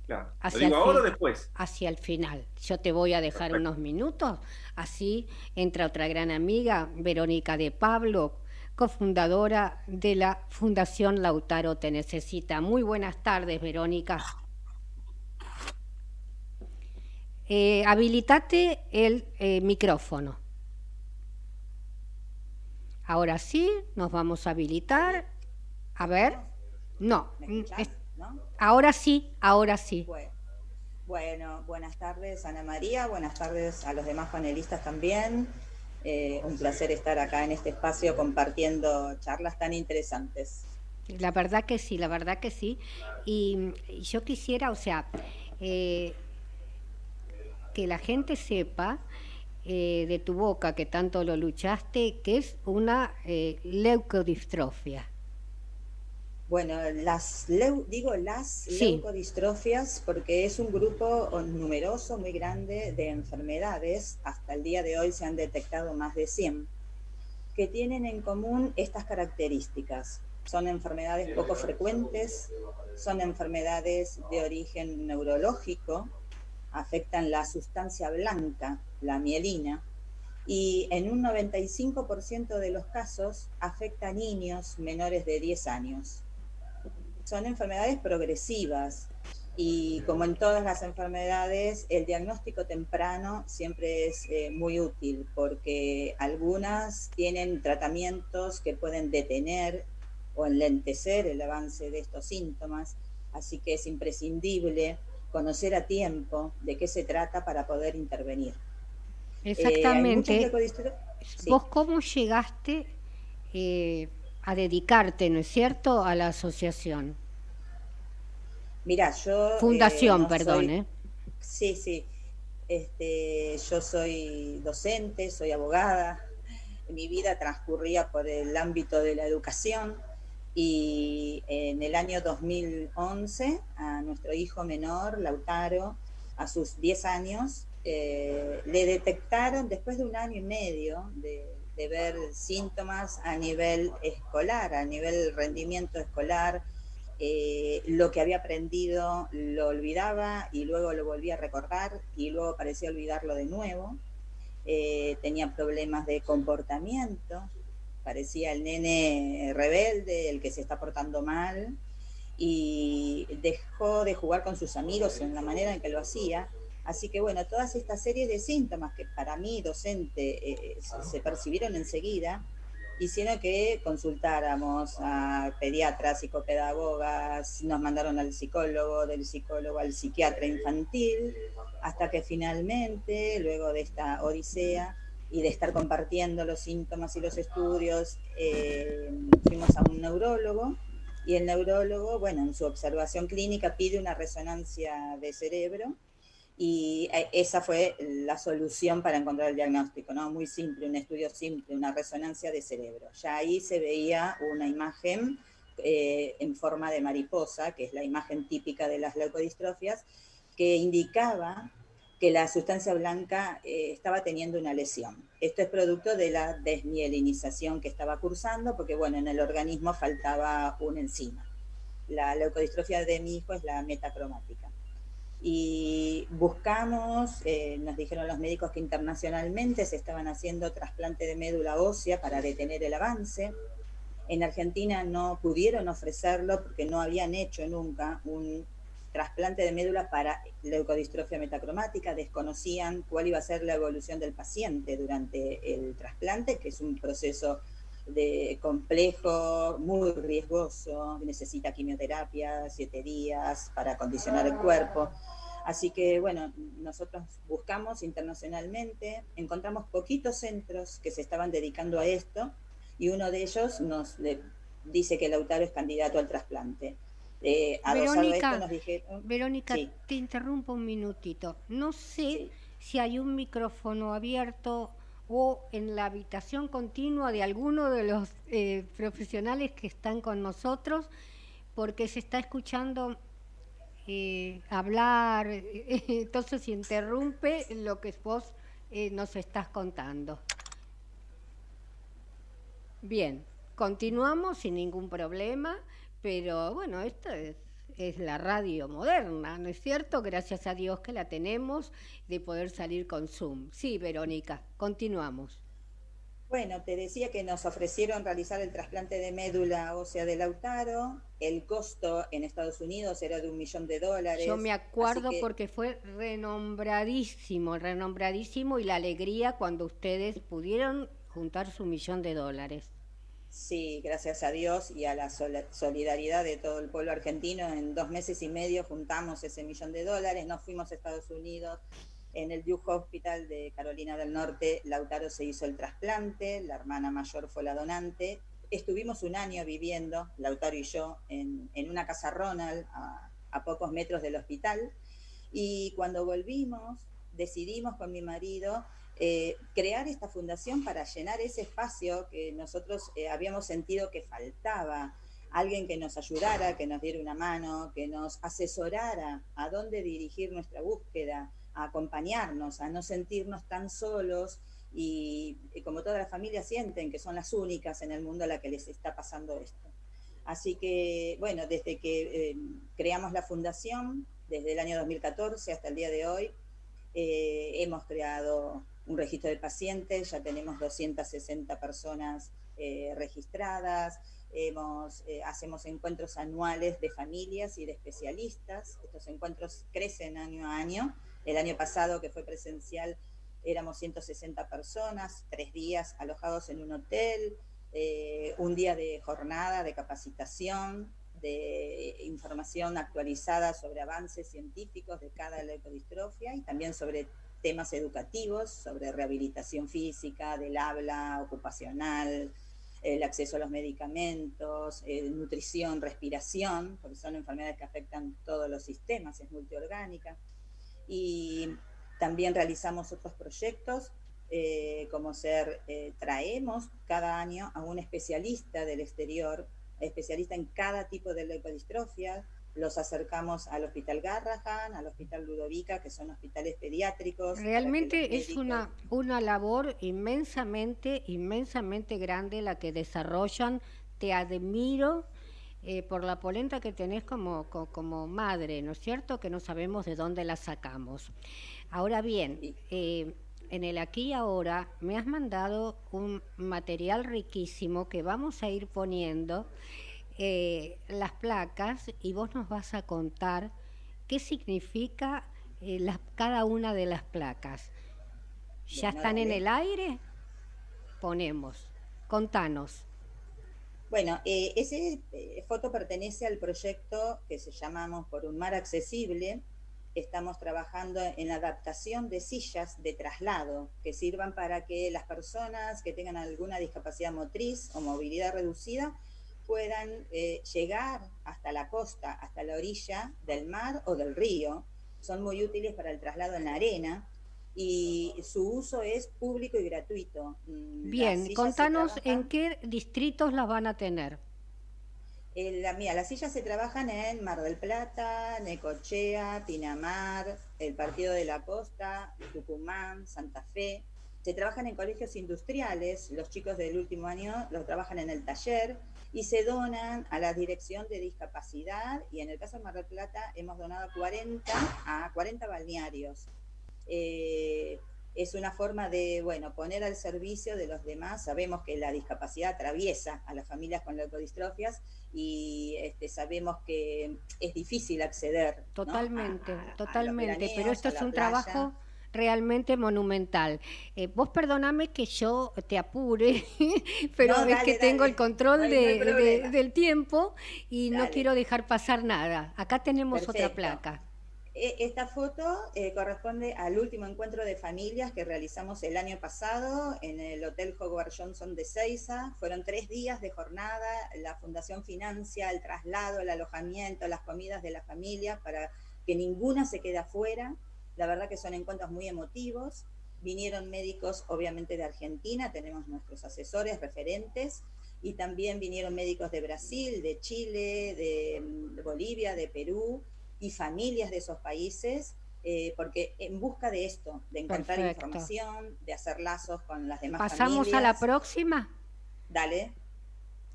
claro. ¿Lo digo ahora o después? Hacia el final. Yo te voy a dejar Perfecto. unos minutos, así entra otra gran amiga, Verónica de Pablo, cofundadora de la Fundación Lautaro Te Necesita. Muy buenas tardes, Verónica. Habilitate el micrófono. Ahora sí, nos vamos a habilitar. A ver. No. ¿No? Ahora sí, ahora sí. Bueno, buenas tardes, Ana María. Buenas tardes a los demás panelistas también. Un placer estar acá en este espacio compartiendo charlas tan interesantes. La verdad que sí, la verdad que sí. Y yo quisiera, o sea, que la gente sepa de tu boca, que tanto lo luchaste, que es una leucodistrofia. Bueno, digo leucodistrofias porque es un grupo numeroso, muy grande de enfermedades. Hasta el día de hoy se han detectado más de 100, que tienen en común estas características. Son enfermedades poco frecuentes, son enfermedades de origen neurológico, afectan la sustancia blanca, la mielina, y en un 95% de los casos afecta a niños menores de 10 años. Son enfermedades progresivas y, como en todas las enfermedades, el diagnóstico temprano siempre es muy útil, porque algunas tienen tratamientos que pueden detener o enlentecer el avance de estos síntomas, así que es imprescindible conocer a tiempo de qué se trata para poder intervenir. Exactamente. Sí. ¿Vos cómo llegaste a dedicarte, ¿no es cierto?, a la asociación? Mirá, yo... Fundación, perdón. Sí, sí. Yo soy docente, soy abogada. Mi vida transcurría por el ámbito de la educación y en el año 2011 a nuestro hijo menor, Lautaro, a sus 10 años, le detectaron, después de 1 año y medio de ver síntomas a nivel escolar, a nivel rendimiento escolar, lo que había aprendido lo olvidaba y luego lo volvía a recordar y luego parecía olvidarlo de nuevo. Tenía problemas de comportamiento, parecía el nene rebelde, el que se está portando mal, y dejó de jugar con sus amigos en la manera en que lo hacía. Así que bueno, todas estas series de síntomas que para mí, docente, se percibieron enseguida, hicieron que consultáramos a pediatras, psicopedagogas, nos mandaron al psicólogo, del psicólogo al psiquiatra infantil, hasta que finalmente, luego de esta odisea y de estar compartiendo los síntomas y los estudios, fuimos a un neurólogo, y el neurólogo, bueno, en su observación clínica pide una resonancia de cerebro, y esa fue la solución para encontrar el diagnóstico, ¿no? Muy simple, un estudio simple, una resonancia de cerebro. Ya ahí se veía una imagen en forma de mariposa, que es la imagen típica de las leucodistrofias, que indicaba que la sustancia blanca estaba teniendo una lesión. Esto es producto de la desmielinización que estaba cursando, porque bueno, en el organismo faltaba una enzima. La leucodistrofia de mi hijo es la metacromática. Y buscamos, nos dijeron los médicos que internacionalmente se estaban haciendo trasplante de médula ósea para detener el avance. En Argentina no pudieron ofrecerlo porque no habían hecho nunca un trasplante de médula para leucodistrofia metacromática, desconocían cuál iba a ser la evolución del paciente durante el trasplante, que es un proceso complejo, muy riesgoso, necesita quimioterapia, 7 días para acondicionar el cuerpo. Así que bueno, nosotros buscamos internacionalmente, encontramos poquitos centros que se estaban dedicando a esto, y uno de ellos nos dice que Lautaro es candidato al trasplante. Verónica, sí. Te interrumpo un minutito. No sé si hay un micrófono abierto o en la habitación continua de alguno de los profesionales que están con nosotros, porque se está escuchando hablar, entonces interrumpe lo que vos nos estás contando. Bien, continuamos sin ningún problema, pero bueno, esto es la radio moderna, ¿no es cierto? Gracias a Dios que la tenemos de poder salir con Zoom. Sí, Verónica, continuamos. Bueno, te decía que nos ofrecieron realizar el trasplante de médula ósea de Lautaro. El costo en Estados Unidos era de $1 millón. Yo me acuerdo porque fue renombradísimo, y la alegría cuando ustedes pudieron juntar su $1 millón. Sí, gracias a Dios y a la solidaridad de todo el pueblo argentino, en 2 meses y medio juntamos ese $1 millón. Nos fuimos a Estados Unidos, En el Duke Hospital de Carolina del Norte, Lautaro se hizo el trasplante, la hermana mayor fue la donante. Estuvimos un año viviendo, Lautaro y yo, en una casa Ronald, a pocos metros del hospital. Y cuando volvimos, decidimos con mi marido crear esta fundación para llenar ese espacio que nosotros habíamos sentido que faltaba. Alguien que nos ayudara, que nos diera una mano, que nos asesorara a dónde dirigir nuestra búsqueda, a acompañarnos, a no sentirnos tan solos y como todas las familias sienten que son las únicas en el mundo a la que les está pasando esto. Así que, bueno, desde que creamos la fundación, desde el año 2014 hasta el día de hoy, hemos creado un registro de pacientes, ya tenemos 260 personas registradas, hacemos encuentros anuales de familias y de especialistas. Estos encuentros crecen año a año. El año pasado, que fue presencial, éramos 160 personas, 3 días alojados en un hotel, un día de jornada de capacitación, de información actualizada sobre avances científicos de cada leucodistrofia y también sobre temas educativos, sobre rehabilitación física, del habla, ocupacional, el acceso a los medicamentos, nutrición, respiración, porque son enfermedades que afectan todos los sistemas, es multiorgánica. Y también realizamos otros proyectos, como traemos cada año a un especialista del exterior, especialista en cada tipo de leucodistrofia, los acercamos al Hospital Garrahan, al Hospital Ludovica, que son hospitales pediátricos. Realmente es una labor inmensamente grande la que desarrollan. Te admiro por la polenta que tenés como madre, ¿no es cierto? Que no sabemos de dónde la sacamos. Ahora bien, en el aquí y ahora me has mandado un material riquísimo que vamos a ir poniendo las placas y vos nos vas a contar qué significa cada una de las placas. ¿Ya están en el aire? Ponemos. Contanos. Bueno, ese foto pertenece al proyecto que se llamamos Por un Mar Accesible. Estamos trabajando en la adaptación de sillas de traslado que sirvan para que las personas que tengan alguna discapacidad motriz o movilidad reducida puedan llegar hasta la costa, hasta la orilla del mar o del río. Son muy útiles para el traslado en la arena y su uso es público y gratuito. Bien, contanos en qué distritos las van a tener. Las sillas se trabajan en Mar del Plata, Necochea, Pinamar, el Partido de la Costa, Tucumán, Santa Fe. Se trabajan en colegios industriales, los chicos del último año los trabajan en el taller y se donan a la Dirección de Discapacidad y en el caso de Mar del Plata hemos donado a 40 balnearios. Es una forma de, poner al servicio de los demás. Sabemos que la discapacidad atraviesa a las familias con leucodistrofias y sabemos que es difícil acceder. Totalmente, totalmente, pero esto es un trabajo realmente monumental. Vos perdóname que yo te apure, pero no, es que tengo el control del tiempo y no quiero dejar pasar nada. Acá tenemos otra placa. Esta foto corresponde al último encuentro de familias que realizamos el año pasado en el Hotel Howard Johnson de Seiza. Fueron 3 días de jornada, la Fundación financia el traslado, el alojamiento, las comidas de la familia para que ninguna se quede afuera. La verdad que son encuentros muy emotivos. Vinieron médicos obviamente de Argentina, tenemos nuestros asesores, referentes, y también vinieron médicos de Brasil, de Chile, de Bolivia, de Perú, y familias de esos países, porque en busca de esto, de encontrar información, de hacer lazos con las demás familias. ¿Pasamos a la próxima? Dale.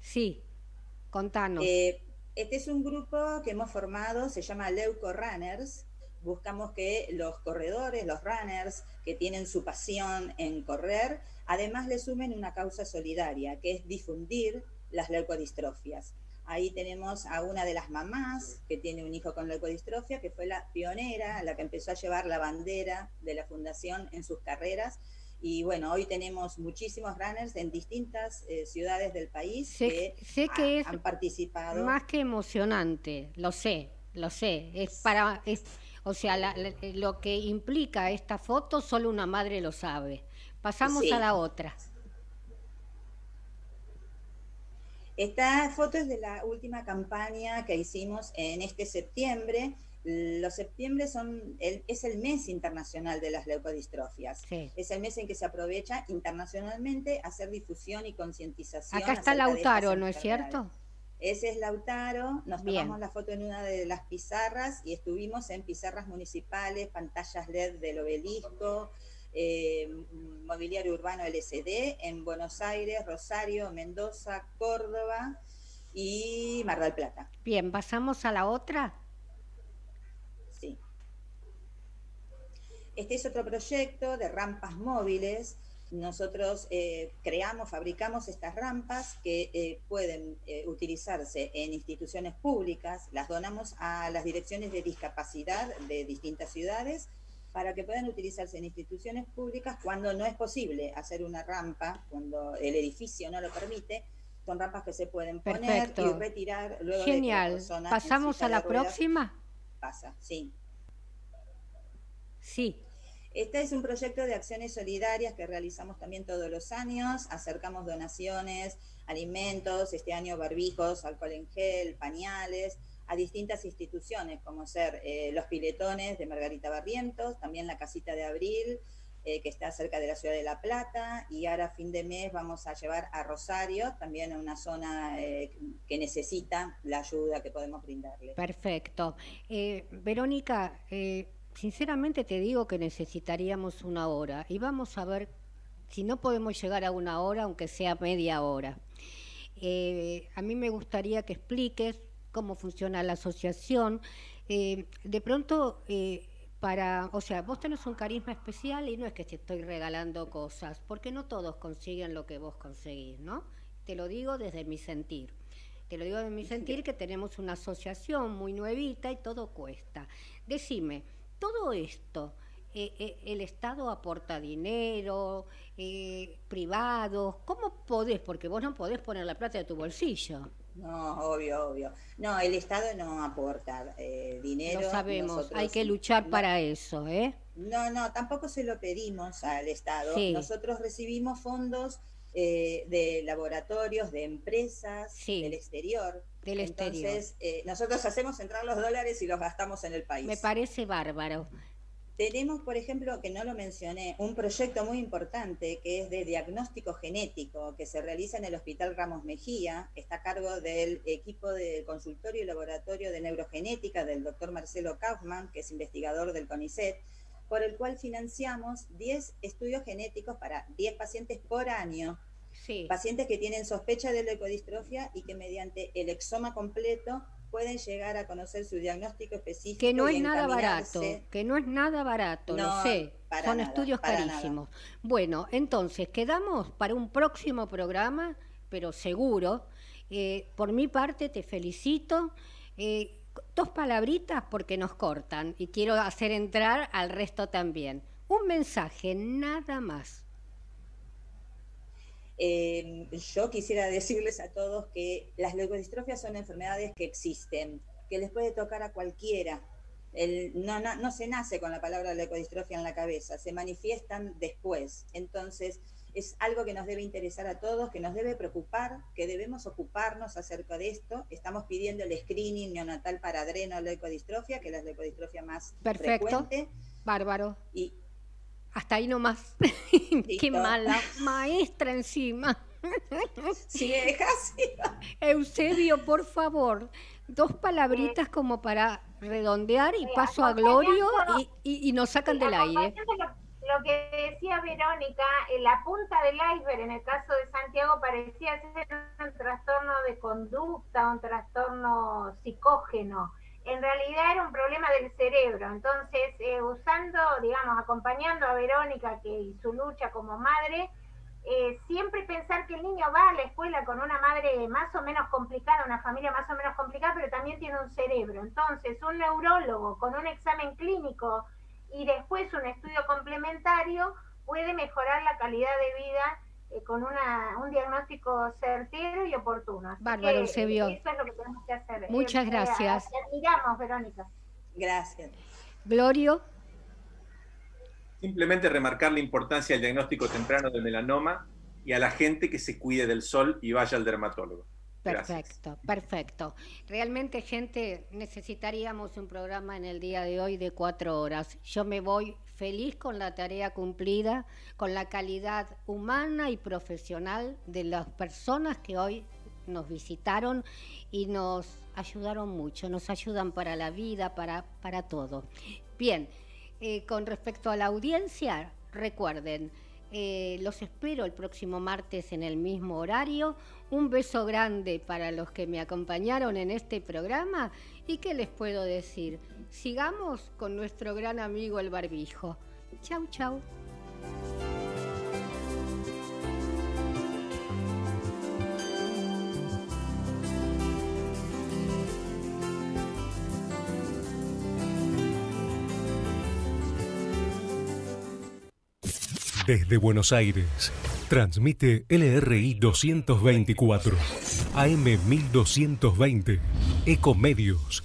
Sí, contanos. Este es un grupo que hemos formado, se llama Leuco Runners. Buscamos que los corredores, los runners, que tienen su pasión en correr, además le sumen una causa solidaria, que es difundir las leucodistrofias. Ahí tenemos a una de las mamás que tiene un hijo con leucodistrofia, que fue la pionera, la que empezó a llevar la bandera de la fundación en sus carreras. Y hoy tenemos muchísimos runners en distintas ciudades del país que han participado. Más que emocionante, lo sé. O sea, lo que implica esta foto solo una madre lo sabe. Pasamos a la otra. Esta foto es de la última campaña que hicimos en este septiembre. Los septiembre es el mes internacional de las leucodistrofias. Sí. Es el mes en que se aprovecha internacionalmente hacer difusión y concientización. Acá está Lautaro, ¿no es cierto? Ese es Lautaro. Nos tomamos la foto en una de las pizarras y estuvimos en pizarras municipales, pantallas LED del Obelisco, mobiliario urbano LCD, en Buenos Aires, Rosario, Mendoza, Córdoba y Mar del Plata. Bien, ¿pasamos a la otra? Sí. Este es otro proyecto de rampas móviles. Nosotros fabricamos estas rampas que pueden utilizarse en instituciones públicas, las donamos a las direcciones de discapacidad de distintas ciudades para que puedan utilizarse en instituciones públicas cuando no es posible hacer una rampa, cuando el edificio no lo permite. Son rampas que se pueden poner y retirar luego. Genial. De que la persona ¿Pasamos a la próxima? Pasa, sí. Sí. Este es un proyecto de acciones solidarias que realizamos también todos los años. Acercamos donaciones, alimentos, este año barbijos, alcohol en gel, pañales, a distintas instituciones, como ser los piletones de Margarita Barrientos, también la Casita de Abril, que está cerca de la ciudad de La Plata, y ahora a fin de mes vamos a llevar a Rosario, también a una zona que necesita la ayuda que podemos brindarle. Perfecto. Verónica, sinceramente te digo que necesitaríamos 1 hora, y vamos a ver si no podemos llegar a 1 hora, aunque sea media hora. A mí me gustaría que expliques cómo funciona la asociación. De pronto, o sea, vos tenés un carisma especial y no es que te estoy regalando cosas, porque no todos consiguen lo que vos conseguís, ¿no? Te lo digo desde mi sentir. Te lo digo desde mi sentir, que tenemos una asociación muy nuevita y todo cuesta. Decime, todo esto, el Estado aporta dinero, privados, ¿cómo podés? Porque vos no podés poner la plata de tu bolsillo. No, obvio. No, el Estado no aporta dinero. Lo sabemos, hay que luchar para eso, ¿eh? No, tampoco se lo pedimos al Estado. Sí. Nosotros recibimos fondos de laboratorios, de empresas, del exterior. Entonces, nosotros hacemos entrar los dólares y los gastamos en el país. Me parece bárbaro. Tenemos, por ejemplo, que no lo mencioné, un proyecto muy importante que es de diagnóstico genético que se realiza en el Hospital Ramos Mejía. Está a cargo del equipo del consultorio y laboratorio de neurogenética del doctor Marcelo Kaufman, que es investigador del CONICET, por el cual financiamos 10 estudios genéticos para 10 pacientes por año. Sí. Pacientes que tienen sospecha de leucodistrofia y que mediante el exoma completo pueden llegar a conocer su diagnóstico específico. Que no es nada barato, lo sé. Son estudios carísimos. Bueno, entonces, quedamos para un próximo programa, pero seguro. Por mi parte, te felicito. 2 palabritas porque nos cortan y quiero hacer entrar al resto también. Un mensaje, nada más. Yo quisiera decirles a todos que las leucodistrofias son enfermedades que existen, que les puede tocar a cualquiera. No se nace con la palabra leucodistrofia en la cabeza, se manifiestan después. Entonces, es algo que nos debe interesar a todos, que nos debe preocupar, que debemos ocuparnos acerca de esto. Estamos pidiendo el screening neonatal para adrenoleucodistrofia, que es la leucodistrofia más frecuente. Bárbaro. Y hasta ahí nomás. Qué mala maestra encima. Si me dejas. Eusebio, por favor, 2 palabritas como para redondear y paso a Glorio y nos sacan del aire. Lo que decía Verónica, la punta del iceberg en el caso de Santiago parecía ser un trastorno de conducta, un trastorno psicógeno. En realidad era un problema del cerebro. Entonces, acompañando a Verónica y su lucha como madre, siempre pensar que el niño va a la escuela con una madre más o menos complicada, una familia más o menos complicada, pero también tiene un cerebro. Entonces, un neurólogo con un examen clínico y después un estudio complementario puede mejorar la calidad de vida con un diagnóstico certero y oportuno. Así Bárbaro, Eusebio. Eso es lo que tenemos que hacer. Muchas gracias. Te admiramos, Verónica. Gracias. Glorio. Simplemente remarcar la importancia del diagnóstico temprano del melanoma y a la gente que se cuide del sol y vaya al dermatólogo. Perfecto, Gracias. perfecto. Realmente, gente, necesitaríamos un programa en el día de hoy de 4 horas. Yo me voy feliz con la tarea cumplida, con la calidad humana y profesional de las personas que hoy nos visitaron y nos ayudaron mucho, nos ayudan para la vida, para todo. Bien, con respecto a la audiencia, recuerden, los espero el próximo martes en el mismo horario. Un beso grande para los que me acompañaron en este programa. ¿Y qué les puedo decir? Sigamos con nuestro gran amigo el barbijo. Chau, chau. Desde Buenos Aires, transmite LRI 224, AM 1220, Ecomedios.